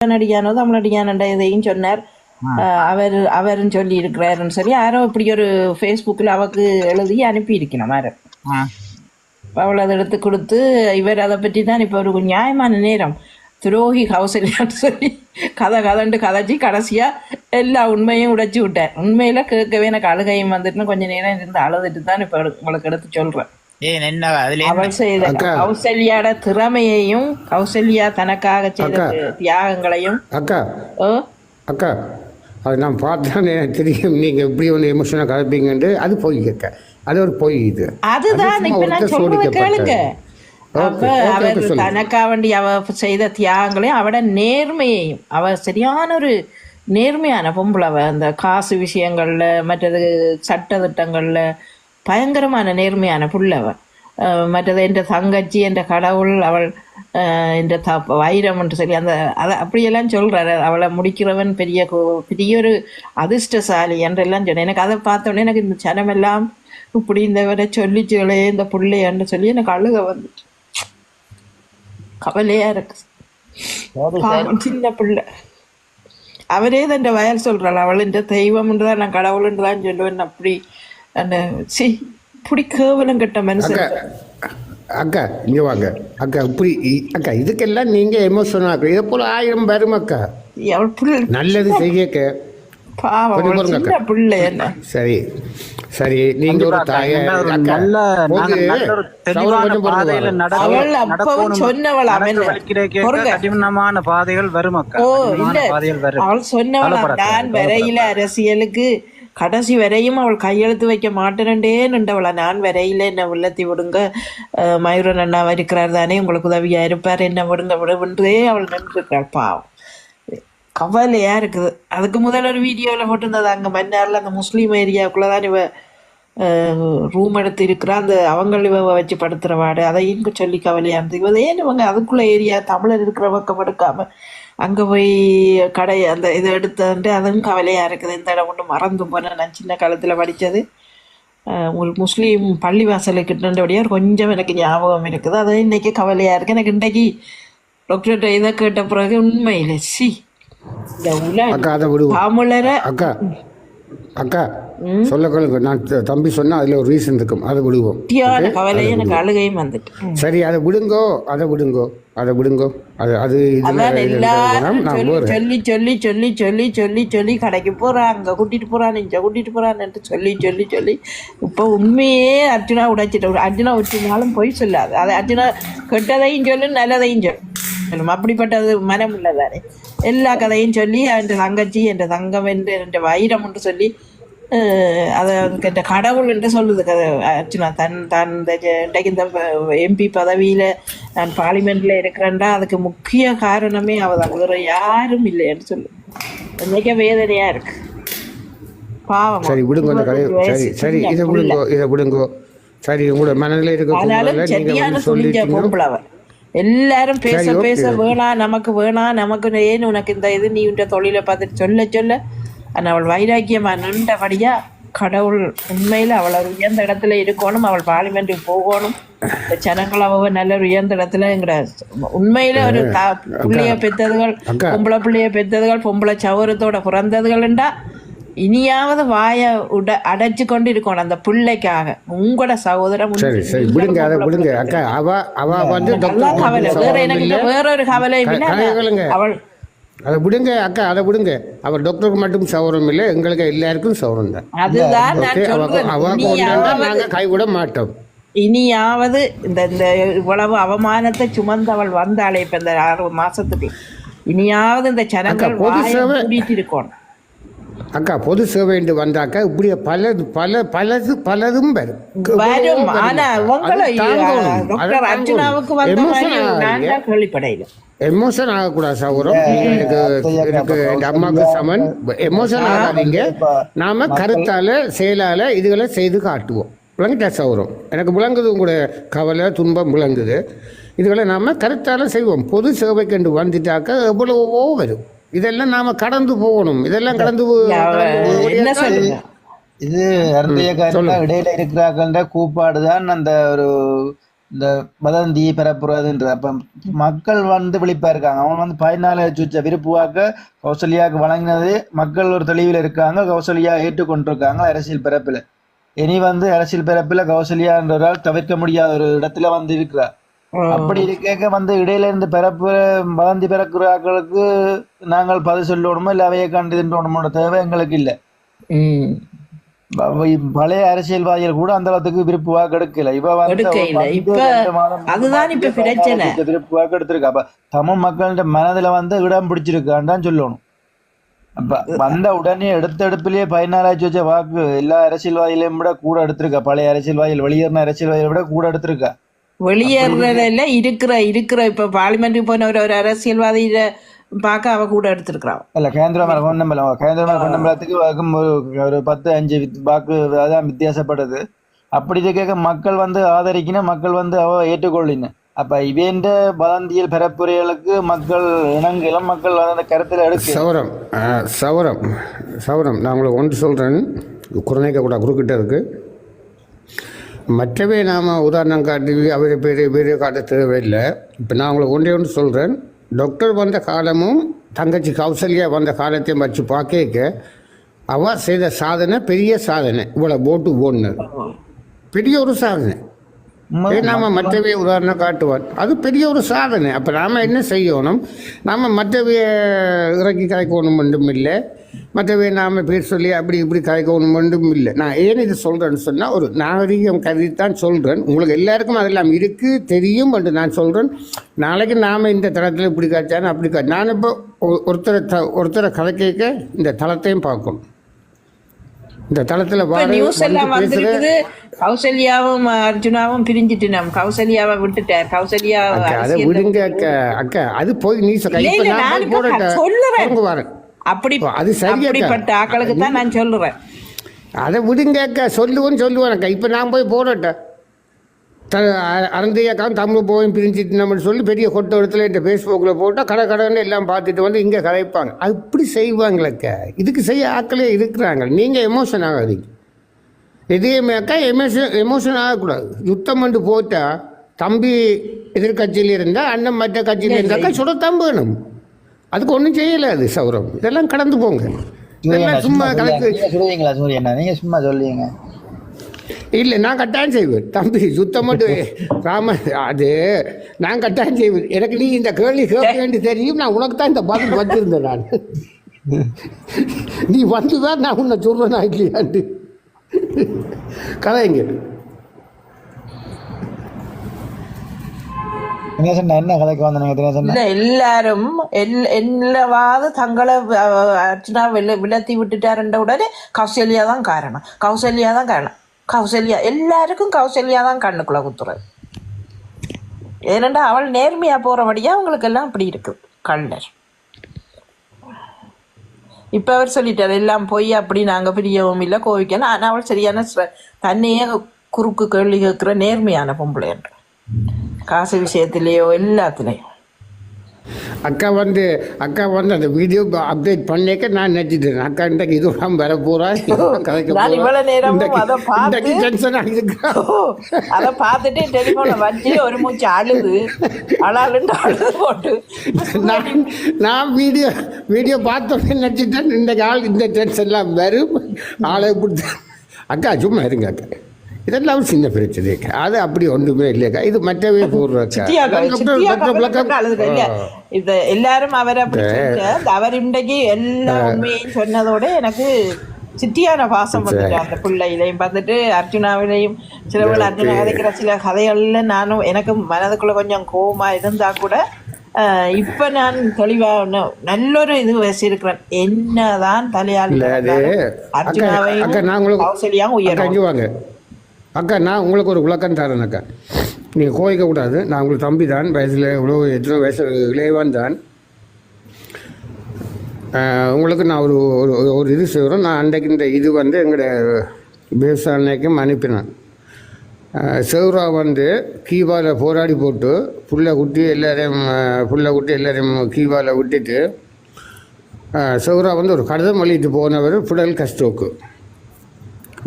நடிகானோ தமிழடியானண்டா இதையும் சொன்னார். அவரும் சொல்லி இருக்கிறாருன்னு சொல்லி யாரோ இப்படி ஒரு ஃபேஸ்புக்கில் அவக்கு எழுதி அனுப்பி இருக்கணும் யாரும். அவள் அதை எடுத்து கொடுத்து இவர் அதை பற்றி தான் இப்போ ஒரு நியாயமான நேரம் துரோகி கௌசல்யான்னு சொல்லி கதைண்டு கதைச்சி கடைசியாக எல்லா உண்மையும் உடைச்சி விட்டார். உண்மையில கேட்கவே எனக்கு அழுகையும் வந்துட்டுன்னு கொஞ்சம் நேரம் இருந்து அழுதுட்டு தான் இப்போ உங்களுக்கு எடுத்து சொல்கிறேன். அவள் செய்த கௌசல்யாட திறமையையும் கௌசல்யா தனக்காக செய்த தியாகங்களையும் அக்கா அது நான் பார்த்தா தெரியும். நீங்க எப்படி ஒன்று எமோஷனாக கலப்பீங்கன்ட்டு அது போய் கேட்க அது ஒரு பொய். இது அதுதான் இப்ப நான் சொல்றது கேளுங்க. அவர் தனக்கா வேண்டி அவ செய்த தியாகங்களையும் அவட நேர்மையையும் அவ சரியான ஒரு நேர்மையான பொம்பளை. அவ அந்த காசு விஷயங்கள்ல மற்றது சட்ட திட்டங்கள்ல பயங்கரமான நேர்மையான புள்ளவ. மற்றது என்ற தங்கச்சி என்ற கடவுள் அவள் என்ற வைரம் என்று சொல்லி அந்த அதை அப்படியெல்லாம் சொல்கிறாரு. அவளை முடிக்கிறவன் பெரிய பெரிய ஒரு அதிர்ஷ்டசாலி என்றெல்லாம் சொன்னேன். எனக்கு அதை பார்த்தோன்னே எனக்கு இந்த சனமெல்லாம் இப்படி இந்த சொல்லிச்சுகளே இந்த பிள்ளைன்னு சொல்லி எனக்கு அழுக வந்துச்சு. கவலையா இருக்கு. சின்ன பிள்ளை அவரே தான் வயல் சொல்கிறாள் அவள் இந்த தெய்வம்ன்றதான் நான் கடவுள்ன்றதான் சொல்லுவேன். அப்படி அந்த இப்படி கேவலம் கட்ட மனுஷன். அக்கா இங்க வாங்க அக்கா. இப்படி அக்கா இதுக்கெல்லாம் நீங்க எமோஷனா இருக்கு. இதை போல 1000 பேரும் அக்கா நல்லது செய்ய சரி சரி. நீங்க ஒரு கடினமான பாதைகள் வரும். அவள் சொன்னவள் நான் வரையில அரசியலுக்கு கடைசி வரையும் அவள் கையெழுத்து வைக்க மாட்டேன்டே நின்றவளா. நான் வரையில என்ன உள்ளத்தி விடுங்க, மயூரன் அண்ணா இருக்கிறார் தானே உங்களுக்கு உதவியா இருப்பார், என்ன விடுங்க விடுன்றே அவள் நின்றுருக்கிறாள். பாவம் கவலையா இருக்குது. அதுக்கு முதல்ல ஒரு வீடியோவில் போட்டிருந்தது அங்கே மன்னாரில் அந்த முஸ்லீம் ஏரியாவுக்குள்ளே தான் இவ ரூம் எடுத்து இருக்கிறா. அந்த அவங்க இவ வச்சு படுத்துகிற வாடு அதையும் சொல்லி கவலையாக இருந்தது. இவ ஏன் இவங்க அதுக்குள்ளே ஏரியா தமிழர் இருக்கிற பக்கம் எடுக்காமல் அங்கே போய் கடை அந்த இதை எடுத்துட்டு அதுவும் கவலையாக இருக்குது. இந்த இடம் ஒன்று மறந்து போனேன். நான் சின்ன காலத்தில் படித்தது உங்களுக்கு முஸ்லீம் பள்ளிவாசலுக்கிட்டபடியாக கொஞ்சம் எனக்கு ஞாபகம் இருக்குது. அது இன்றைக்கி கவலையாக இருக்குது எனக்கு. இன்றைக்கி டாக்டர்கிட்ட இதை கேட்ட பிறகு உண்மையில் இந்த உலக தமிழரை அக்கா சொல்ல நான் தம்பி சொன்னா அதுல ஒரு ரீசன் இருக்கும். அதை விடுவோம். கவலை எனக்கு அழுகையும் வந்துட்டு சரி அதை விடுங்கோ அதை விடுங்கோ அதை விடுங்கோ. அது அது சொல்லி சொல்லி சொல்லி சொல்லி சொல்லி சொல்லி கடைக்கு போறான் அங்க கூட்டிட்டு போறான் இங்க கூட்டிட்டு போறான்னு சொல்லி சொல்லி சொல்லி இப்போ உண்மையே அர்ஜுனா உடைச்சிட்டு. அர்ஜுனா விட்டுனாலும் போய் சொல்லாது. அதை அர்ஜுனா கெட்டதையும் சொல்லு நல்லதையும் சொல்லும். அப்படிப்பட்டது மனம் உள்ளதானே. எல்லா கதையும் சொல்லி என் தங்கச்சி என் தங்கம் என்று என் வைரம் என்று சொல்லி அதை என் கடவுள் என்று சொல்லுது கதை அர்ச்சுனா. தான் இன்றைக்கு இந்த எம்பி பதவியில் நான் பார்லிமெண்ட்டில் இருக்கிறேன்டா அதுக்கு முக்கிய காரணமே அவள் தான், வேறு யாரும் இல்லைன்னு சொல்லு. இன்னைக்கு வேதனையாக இருக்கு. பாவம். சரி விடுங்க அந்த கதை. சரி சரி இதை விடுங்கோ இதை விடுங்கோ. சரி உங்களோட மனதில் இருக்க ஆனாலும் சரியான சொல்லிஞ்ச பொம்பளவர். எல்லாரும் பேச பேச வேணாம் நமக்கு வேணாம் நமக்கு ஏன் உனக்கு இந்த இது நீ உன்ற தொழிலை பார்த்துட்டு சொல்ல சொல்ல ஆனால் அவள் வைராக்கியமா நின்றபடியா கடவுள் உண்மையில் அவள் ஒரு உயர்ந்த இடத்துல இருக்கணும். அவள் பார்லிமெண்ட்டுக்கு போகணும். இந்த ஜனங்கள் அவள் நல்ல ஒரு உயர்ந்த இடத்துல எங்கட உண்மையில ஒரு பிள்ளைய பெற்றதுகள் பொம்பளை பிள்ளைய பெற்றதுகள் பொம்பளை சௌரத்தோட பிறந்ததுகள்ண்டா இனியாவது வாய அடைச்சு கொண்டு இருக்கணும் அந்த பிள்ளைக்காக. உங்களோட சகோதரம் கவலை வேற எனக்கு வேற ஒரு கவலை அவள் அதை விடுங்க அக்கா அதை விடுங்க. அவர் டாக்டருக்கு மட்டும் சௌரம் இல்லை எங்களுக்கு எல்லாருக்கும் சௌரம் தான். அதுதான் நாங்கள் கைவிட மாட்டோம். இனியாவது இந்த இந்த இவ்வளவு அவமானத்தை சுமந்து அவள் வந்தாளே இப்ப இந்த 6 மாசத்துக்கு இனியாவது இந்த ஜனங்கள் கூட்டிட்டு இருக்கணும். அக்கா பொது சேவை என்று வந்தாக்கா இப்படி பலது பல பலது பலதும் வரும். ஆனா அர்ஜுனாவுக்கு கேள்விப்படையில எமோஷன் ஆகக்கூடாது சௌரம். எனக்கு என் அம்மாவுக்கு சமன். எமோஷன் ஆகாதீங்க. நாம கருத்தால செயலால இதுகளை செய்து காட்டுவோம். விளங்கிட்டா சௌரம். எனக்கு விளங்குது உங்களுடைய கவலை துன்பம் விளங்குது. இதுகளை நாம கருத்தால செய்வோம். பொது சேவைக்கு என்று வந்துட்டாக்க எவ்வளவோ வரும். இதெல்லாம் நாம கடந்து போகணும். இதெல்லாம் கடந்து இது இடையில இருக்கிறாங்க கூப்பாடுதான் அந்த ஒரு இந்த வதந்தி பரப்புறதுன்றது. அப்ப மக்கள் வந்து விழிப்பா இருக்காங்க. அவன் வந்து 14 சுச்ச விருப்பு வாக்க கௌசல்யாவுக்கு வழங்கினது மக்கள் ஒரு தெளிவில் இருக்காங்க. கௌசல்யா ஏற்றுக்கொண்டிருக்காங்க அரசியல் பரப்புல. இனி வந்து அரசியல் பரப்புல கௌசல்யா என்றால் தவிர்க்க முடியாத ஒரு இடத்துல வந்து இருக்கிறார். அப்படி இருக்க வந்து இடையில இருந்து பரப்பு வதந்தி பரப்புறாக்களுக்கு நாங்கள் பதில் சொல்லணுமோ இல்ல அவையை கண்டு தேவை எங்களுக்கு இல்லை. பழைய அரசியல்வாதிகள் கூட அந்த அளவுக்கு விருப்பு வாக்கு எடுக்கல. இவ வந்து அதுதான் இப்ப பிரச்சனை. விருப்பு வாக்கு எடுத்திருக்கா. அப்ப தமிழ் மக்கள்கிட்ட மனதுல வந்து இடம் பிடிச்சிருக்கான்னு தான் சொல்லணும். அப்ப வந்த உடனே எடுப்பிலேயே 14 வச்ச வாக்கு எல்லா அரசியல்வாதிகளையும் விட கூட எடுத்திருக்கா. பழைய அரசியல்வாதிகள் வெளியேறின அரசியல்வாதிகளை விட கூட எடுத்திருக்கா. வெளியேறதுல இருக்கிற இப்ப பார்லிமெண்ட்டுக்கு போன ஒரு அரசியல்வாதியில பார்க்க அவ கூட எடுத்திருக்கிறான். இல்ல கேந்திரமர பொன்னம்பலத்துக்கு ஒரு 10-5 வாக்கு அதான் வித்தியாசப்படுது. அப்படி இருக்க மக்கள் வந்து ஆதரிக்கணும், மக்கள் வந்து அவ ஏற்றுக்கொள்ளின. அப்ப இவேண்ட வதந்தியல் பரப்புரைகளுக்கு மக்கள் இணங்கலாம், மக்கள் அந்த கருத்துல எடுக்க சௌரம் நான் உங்களுக்கு ஒன்று சொல்றேன், குறைக்க கூட குறுக்கிட்ட இருக்கு. மற்றவே நாம் உதாரணம் காட்டி அவரை பெரிய காட்ட தேவையில்லை. இப்போ நான் உங்களுக்கு ஒன்று சொல்கிறேன். டாக்டர் வந்த காலமும் தங்கச்சி கௌசல்யா வந்த காலத்தையும் வச்சு பார்க்க அவ செய்த சாதனை பெரிய சாதனை. இவ்வளோ போட்டு போடணும் பெரிய ஒரு சாதனை. நாம் மற்றவே உதாரணம் காட்டுவார், அது பெரிய ஒரு சாதனை. அப்போ நாம் என்ன செய்யணும், நாம் மற்றவைய இறக்கி கலைக்கணும் ஒன்றும் இல்லை, மற்றவே நாம் பேர் சொல்லி அப்படி இப்படி கலைக்கணும் ஒன்றும் இல்லை. நான் ஏன் இது சொல்கிறேன்னு சொன்னால் ஒரு நாகரிகம் கருதித்தான் சொல்கிறேன். உங்களுக்கு எல்லாருக்கும் அதெல்லாம் இருக்குது தெரியும் என்று நான் சொல்கிறேன். நாளைக்கு நாம் இந்த தளத்தில் இப்படி காய்ச்சானு அப்படி காய்ச்சி நான் இப்போ ஒருத்தரை கதை கேட்க இந்த தளத்தையும் பார்க்கணும். இந்த தளத்துல நியூஸ் எல்லாம் வந்திருக்குது. கௌசல்யாவும் அர்ஜுனாவும் பிரிஞ்சிட்டு நம்ம கௌசல்யாவை விட்டுட்டார். கௌசல்யா அதை விடுங்க அக்கா, அது போய் நீ சொல்லுறேன். அப்படி அது சரியாப்பட்ட ஆக்களுக்கு தான் நான் சொல்லுறேன். அதை விடுங்க அக்கா, சொல்லுவேன் அக்கா. இப்போ நான் போய் போடட்டேன் அறந்தையாக்காவும் தமிழ் போயும் பிரிஞ்சிட்டு நம்மன்னு சொல்லி பெரிய கொட்ட இடத்துல இந்த ஃபேஸ்புக்கில் போட்டால் கடன்னு எல்லாம் பார்த்துட்டு வந்து இங்கே கதைப்பாங்க. அப்படி செய்வாங்களக்கா. இதுக்கு செய்ய ஆக்களே இருக்கிறாங்க. நீங்கள் எமோஷன் ஆகாதீங்க. எதையுமே அக்கா எமோஷன் ஆகக்கூடாது. யுத்தம் வந்து போட்டால் தம்பி எதிர்கட்சியில் இருந்தால் அண்ணன் மற்ற கட்சியில் இருந்தாக்கா சுடத்தான் வேணும். அதுக்கு ஒன்றும் செய்யலை. அது சௌரம் இதெல்லாம் கடந்து போங்க. இதெல்லாம் சும்மா கணக்கு சொல்லுவீங்களா சூரியண்ணா? நீங்கள் சும்மா சொல்லுவீங்க. இல்லை, நான் கட்டாயம் செய்வேன் தம்பி. சுத்தம் மட்டும் ராம அது நான் கட்டாயம் செய்வேன். எனக்கு நீ இந்த கேள்வி கேட்க வேண்டி தெரியும். நான் உனக்கு தான் இந்த பதில் வச்சிருந்தேன். நான் நீ வந்துதான் நான் உன்னை சொல்றேன் இல்லையாண்டு கதைங்க. என்ன கதைக்கு வந்த எல்லாரும் எல்லாவது தங்களை அர்ச்சனா விலத்தி விட்டுட்டாருன்ற உடனே கௌசல்யா தான் காரணம், கௌசல்யா தான் காரணம், கௌசல்யா எல்லாருக்கும் கௌசல்யா தான் கண்ணுக்குள்ள குத்துறது. ஏனென்றா அவள் நேர்மையா போறபடியா அவங்களுக்கு எல்லாம் அப்படி இருக்கு கண்டர். இப்ப அவர் சொல்லிட்டார் எல்லாம் போய் அப்படி நாங்க பிரியவும் இல்லை கோவிக்கணும். ஆனா அவள் சரியான தன்னையே குறுக்கு கேள்வி கேட்கிற நேர்மையான பொம்பளை என்ற காசு விஷயத்திலேயோ எல்லாத்துலேயும். அக்கா வந்து அந்த வீடியோ அப்டேட் பண்ணிக்க நான் நினைச்சிட்டேன். அக்கா இன்றைக்கு இது வர போறா அதை பார்த்துட்டு டெலிஃபோனை வச்சு ஒரு மூச்சு அழுது அழுது போட்டு நான் வீடியோ பார்த்தோன்னே நினைச்சிட்டேன் இன்றைக்கு ஆள் இந்த டென்ஷன் எல்லாம் வரும் ஆளை கொடுத்து. அக்கா சும்மா இருங்க அக்கா, இதெல்லாம் சின்ன பிரச்சனை. அது அப்படி ஒன்றுமே இல்லையாக்கா. இது மற்றவே இது எல்லாரும் அவர் அப்படி அவர் இன்றைக்கு எல்லா உண்மையையும் சொன்னதோட எனக்கு சித்தியான பாசம் வந்துட்டு அந்த பிள்ளையிலையும் பார்த்துட்டு அர்ஜுனாவிலையும் சில பேர் அர்ஜுனா கதைக்கிற சில கதைகள்ல நானும் எனக்கு மனதுக்குள்ள கொஞ்சம் கோபமா இருந்தா கூட இப்ப நான் தெளிவா நல்லொரு இது வச்சிருக்கிறேன். என்னதான் தலையாளி அர்ஜுனாவையும் கௌசல்யாவும் உயர்வாங்க. அக்கா நான் உங்களுக்கு ஒரு விளக்கம் தரேன் அக்கா, நீங்கள் கோவிக்கக்கூடாது. நான் உங்களுக்கு தம்பி தான், வயசில் எத்தனை வயசு இளையவான் தான். உங்களுக்கு நான் ஒரு இது செய்கிறோம். நான் அன்றைக்கு இந்த இது வந்து எங்களுடைய விவசாயிக்கும் அனுப்பினேன். செவ்ரா வந்து கீவாவில் போராடி போட்டு புல்லை குட்டி எல்லாரையும் கீவாவில் விட்டுட்டு செவ்ரா வந்து ஒரு கடிதம் எழுதிட்டு போனவர் ஃபிடல் கஸ்ட்ரோக்கு.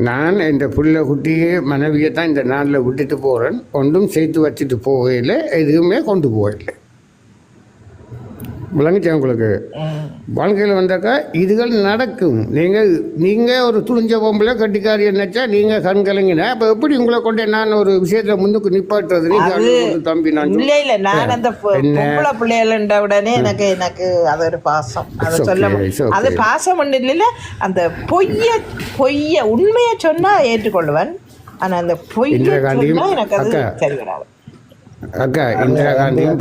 நான் இந்த புள்ள குட்டியே மனைவியை தான் இந்த நாளில் விட்டுட்டு போகிறேன். ஒன்றும் சேர்த்து வச்சுட்டு போகல, எதுவுமே கொண்டு போகல. விளங்குச்சா உங்களுக்கு? வாழ்க்கையில் வந்தாக்கா இதுகள் நடக்கும். நீங்கள் ஒரு துணிஞ்ச பொம்பளை கட்டிக்காரி நினைச்சா நீங்கள் கண் கலங்கினா அப்போ எப்படி உங்களை கொண்டு நான் ஒரு விஷயத்தில் முன்னுக்கு நிப்பாட்டுறது? தம்பி நான் இல்ல நான் அந்த பொம்பளை பிள்ளைகள உடனே எனக்கு எனக்கு அது ஒரு பாசம். அதை சொல்ல அது பாசம் ஒன்று இல்ல. அந்த பொய்ய உண்மையை சொன்னா ஏற்றுக்கொள்ளுவேன். ஆனா அந்த பொய்ய சொன்னா எனக்கு அது சரி வராது. அக்கா இந்திரா காந்தியும்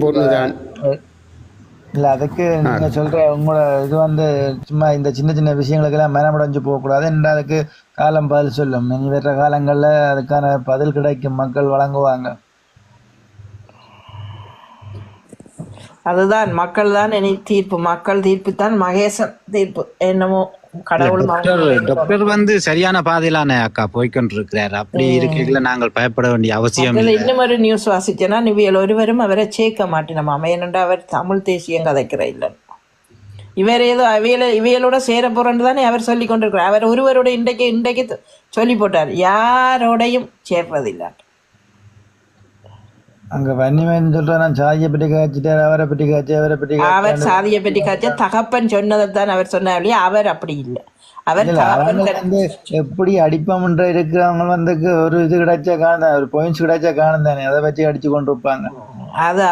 பொண்ணுதான். இல்லை அதுக்கு நீங்க சொல்ற உங்களோட இது வந்து சும்மா இந்த சின்ன சின்ன விஷயங்களுக்கெல்லாம் மனமுடைஞ்சு போகக்கூடாது. அதுக்கு காலம் பதில் சொல்லும். இனி வர்ற காலங்களில் அதுக்கான பதில் கிடைக்கும், மக்கள் வழங்குவாங்க. அதுதான் மக்கள் தான் இனி தீர்ப்பு. மக்கள் தீர்ப்பு தான் மகேசன் தீர்ப்பு. என்னமோ கடவுள் டாக்டர் வந்து சரியான பாதையிலான அக்கா போய்கொண்டிருக்கிறார். அப்படி இருக்கையில நாங்கள் பயப்பட வேண்டிய அவசியம் இல்லை. இன்னும் ஒரு நியூஸ் வாசிச்சேன்னா நிவியல் ஒருவரும் அவரை சேர்க்க மாட்டேனமா. ஏனென்றா அவர் தமிழ் தேசியம் கதைக்கிற இல்லை. இவர் ஏதோ இவையலோட சேர போறேன்னு தானே அவர் சொல்லி கொண்டிருக்கிறார். அவர் ஒருவரோட இன்றைக்கு சொல்லி போட்டார், யாரோடையும் சேர்றதில்லை. அங்க வன்னிமேன்னு சொல்ற நான் சாதியை பற்றி காய்ச்சிட்டார், அவரை பற்றி காய்ச்சி, அவரை பற்றி அவர் சாதியை பற்றி காய்ச்ச தகப்பன் சொன்னதை தான் அவர் சொன்னார். அவர் அப்படி இல்லை. அவர் வந்து எப்படி அடிப்பம்ன்ற இருக்கிறவங்க வந்து ஒரு இது கிடைச்சா காணும், ஒரு பாயிண்ட்ஸ் கிடைச்சா காணும் தானே, அதை வச்சு அடிச்சு கொண்டு இருப்பாங்க. அது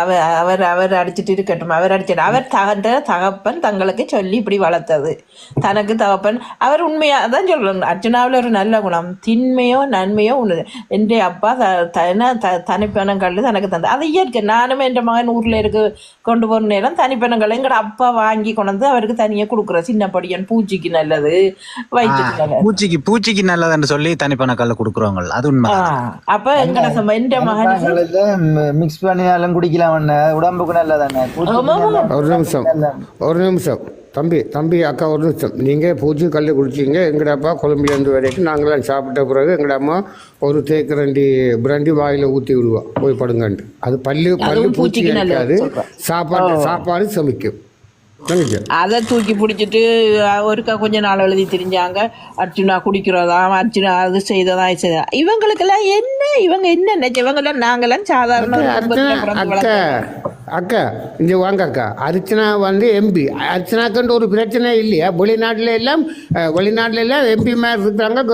அவர் அடிச்சுட்டு இருக்கட்டும். அவர் அடிச்சிட்டு அவர் தகப்பன் தங்களுக்கு சொல்லி இப்படி வளர்த்தது. தனக்கு தகப்பன் அவர் உண்மையா தான் சொல்றாங்க. அர்ச்சனாவில் ஒரு நல்ல குணம், திண்மையோ நன்மையோ ஒன்று. என் அப்பா தனிப்பணங்கள் தனக்கு தந்தது. அது இயற்கை. நானும் என் மகன் ஊர்ல கொண்டு போற நேரம் தனிப்பணங்கள் எங்கட அப்பா வாங்கி கொண்டு வந்து அவருக்கு தனியாக கொடுக்குற. சின்ன படியன் பூச்சிக்கு நல்லது, வயிற்றுக்கு நல்லது, பூச்சிக்கு நல்லதுன்னு சொல்லி தனிப்பணக்கல்ல கொடுக்குறவங்க. அது உண்மை. அப்ப எங்கட என் மகன் மிக்ஸ் பண்ணி குடிக்கலாம், உடம்புக்கு நல்லதானே. ஒரு நிமிஷம் தம்பி அக்கா, ஒரு நிமிஷம். நீங்கள் பூச்சி கல் குடிச்சிங்க. எங்கட அப்பா கொழம்புலேருந்து வரைக்கும் நாங்களாம் சாப்பிட்ட பிறகு எங்கட அம்மா ஒரு தேக்கரண்டி பிரண்டி வாயில் ஊற்றி விடுவோம், போய் படுங்கண்டு. அது பல்லு பூச்சி இருக்காது, சாப்பாடு சமைக்கும். அதை தூக்கி பிடிச்சிட்டு ஒருக்கா கொஞ்ச நாள் எழுதி தெரிஞ்சாங்க. அர்ஜுனா குடிக்கிறதாம், அர்ஜுனா அது செய்ததா செய்தா. இவங்களுக்கெல்லாம் என்ன, இவங்க என்ன நினைச்ச, இவங்கெல்லாம் நாங்கெல்லாம் சாதாரண. அக்கா இங்கே வாங்க அக்கா. அர்ச்சனா வந்து எம்பி. அர்ச்சனாக்குன்ற ஒரு பிரச்சனை இல்லையா? வெளிநாட்டில் எல்லாம் எம்பி மேர் இருக்கிறாங்க,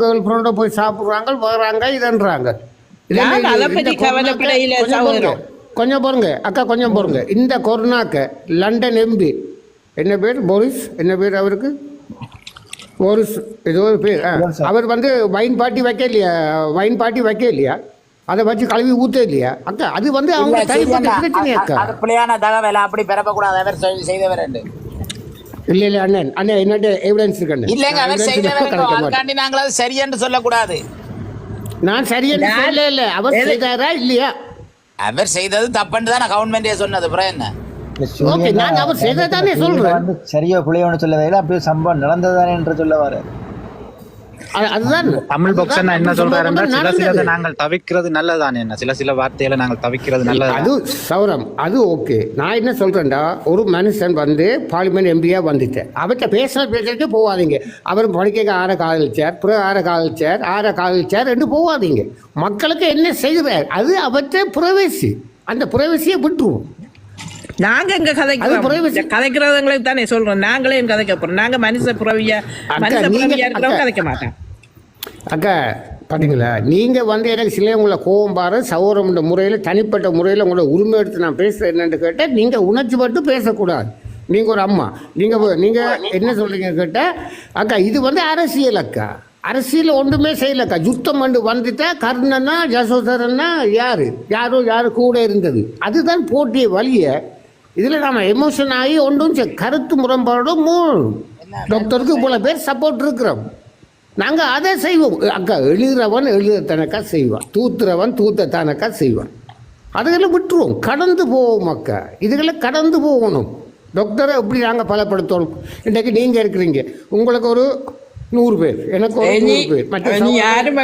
கேர்ள் ஃப்ரெண்டோட போய் சாப்பிட்றாங்க, வர்றாங்க, இதன்றாங்க. கொஞ்சம் பாருங்க அக்கா, கொஞ்சம் பாருங்க. இந்த கொரோனாக்கு லண்டன் எம்பி என்ன பேர், போரிஸ், என்ன பேர் அவருக்கு, போரிஸ் ஏதோ ஒரு பேர். அவர் வந்து வைன் பார்ட்டி வைக்க இல்லையா? அதை வச்சு கழுவி ஊத்த இல்லையா அக்கா? அது வந்து அவங்க பிரச்சனை அக்கா. தகவல் அப்படி பெறப்பக்கூடாது. அவர் செய்தவர் இல்ல அண்ணன் என்னட்ட எவிடன்ஸ் இருக்கு. இல்லங்க, அவர் செய்தவர் நாங்கள் அது சரியென்று சொல்லக்கூடாது. நான் சரியென்று சொல்லல. அவர் செய்தாரா இல்லையா? அவர் செய்தது தப்புன்னு தான் கவர்மெண்டே சொன்னது. அப்புறம் என்ன, அவர் செய்ததானே சொல்றேன். சரியா புள்ளையோன்னு சொல்லவே இல்லை, அப்படியே சம்பவம் நடந்ததானே என்று சொல்ல வர. அதுதான் தமிழ் பக்சன் என்ன சொல்றாருன்னா, சில நாங்கள் தவிக்கிறது நல்லதானே, என்ன சில வார்த்தைகளை நாங்கள் தவிக்கிறது நல்லது. அது சௌரம், அது ஓகே. நான் என்ன சொல்றேன்டா, ஒரு மனுஷன் வந்து பார்லிமெண்ட் எம்பியா வந்துட்டேன், அவர்கிட்ட பேசுறதுக்கு போவாதீங்க. அவர் படிக்க ஆற காதலிச்சார் என்று போவாதீங்க. மக்களுக்கு என்ன செய்கிறார் அது அவற்றை புறவேசி, அந்த புறவேசியை விட்டுருவோம். நாங்க எங்க கதைக்கிறவங்களுக்கு தானே சொல்றோம். நாங்களே கதைக்க போறோம். நாங்க மனுஷ புறவியா இருக்கிறவங்க கதைக்க மாட்டோம். அக்கா பார்த்தீங்களா, நீங்கள் வந்து எனக்கு சில உங்களை கோபம் பாரு சௌரம் முறையில், தனிப்பட்ட முறையில் உங்களோட உரிமை எடுத்து நான் பேசுகிறேன் என்னென்னு கேட்டால், நீங்கள் உணர்ச்சி மட்டும் பேசக்கூடாது. நீங்கள் ஒரு அம்மா, நீங்கள் என்ன சொல்கிறீங்க கேட்டால், அக்கா இது வந்து அரசியல். அக்கா அரசியல் ஒன்றுமே செய்யலக்கா. யுத்தம் வந்துட்டா கர்ணனா ஜசோதரன்னா யாரு கூட இருந்தது, அதுதான் போட்டிய வழியை. இதில் நம்ம எமோஷன் ஆகி ஒன்றும் கருத்து முரண்பாடும் டாக்டருக்கு போல பேர் சப்போர்ட் இருக்கிறோம். நாங்கள் அதை செய்வோம். அக்கா எழுதுறவன் எழுதத்தனக்கா செய்வான், தூத்துறவன் தூத்தத்தானக்கா செய்வான். அதுகளை விட்டுருவோம், கடந்து போவோம். அக்கா இதுகளை கடந்து போகணும். டாக்டரை எப்படி நாங்கள் பலப்படுத்தணும். இன்றைக்கு நீங்கள் இருக்கிறீங்க, உங்களுக்கு ஒரு 100 பேர், எனக்கு ஒரு 100 பேர், மற்ற யாரும்